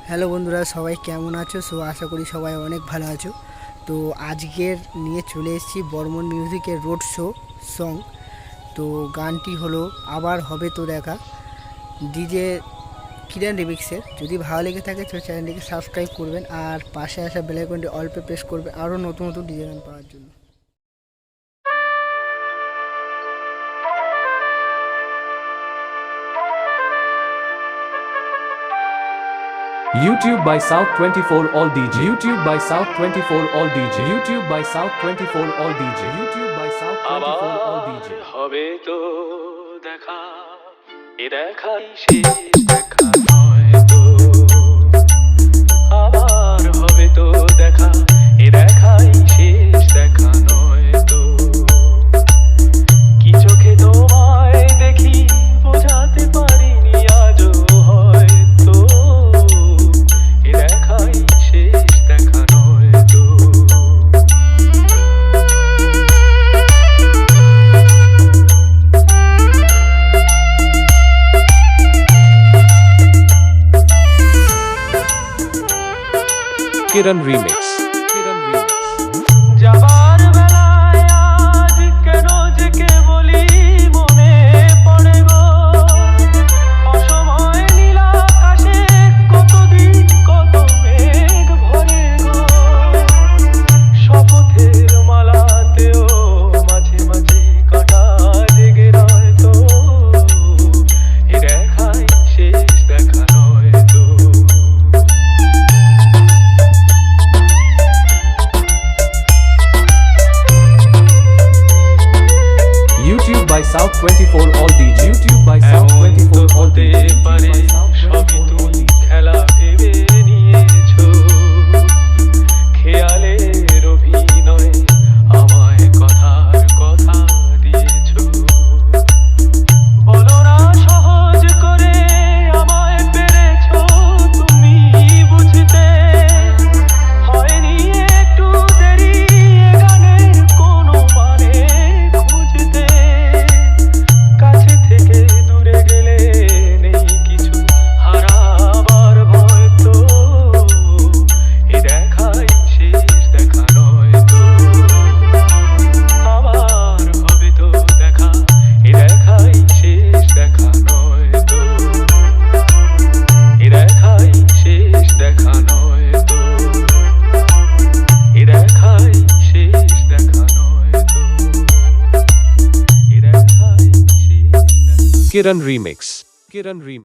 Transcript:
Hello বন্ধুরা, সবাই কেমন আছো? আশা করি সবাই অনেক ভালো আছো। তো আজকের নিয়ে চলে এসেছি বর্মন মিউজিকের রোড শো সং। তো গানটি হলো আবার হবে তো দেখা, ডিজে কিরণ রিমিক্সের। যদি ভালো লেগে থাকে তো চ্যানেলটিকে সাবস্ক্রাইব করবেন আর পাশে আসা বেল আইকনটি অল্পে প্রেস করবেন আরও নতুন নতুন ডিজে গান পাওয়ার জন্য। YouTube by South 24 All DJ. YouTube by South 24 All DJ. YouTube by South 24 All DJ. YouTube by South 24 All DJ. হবে তো দেখা, এ দেখাই শেষ দেখা নয় তো। আবার হবে তো দেখা, এ দেখাই শেষ দেখা নয় তো। কি চোখে তোমায় দেখি বোঝাতে পারিনি আজও হয়তো, এ দেখাই শেষ দেখা নয় তো। Kiran Remix. Kiran Remix. যাবার বেলায় আজ কেন যে কেবলই মনে পড়ে গো, অসময় নীল আকাশে কতদিন কত মেঘ ভরে গো। শপথের মালাতেও মাঝে মাঝে কাটা জেগে রয় তো, এ দেখাই শেষ দেখা নয় তো। YouTube by South 24 All DJ. YouTube by South 24 All হতে DJ. পারে সবই তুমি খেলা ভেবে নিয়েছো, খেয়ালের অভিনয় আমায় কথার কথা দিয়েছো। বলো না সহজ করে আমায় পেরেছো তুমি বুঝতে, হয়নি একটু দেরি এ গানের কোনো মানে খুঁজতে। কাছে থেকে দূরে গেলে নেই কিছু হারাবার ভয় তো, এ দেখাই শেষ দেখা নয় তো। আবার হবে তো দেখা, এ দেখাই শেষ দেখা নয় তো। এ দেখাই শেষ দেখা নয় তো। এ দেখাই শেষ দেখা নয় তো। এ দেখাই শেষ দেখা। Kiran Remix. Kiran Remix.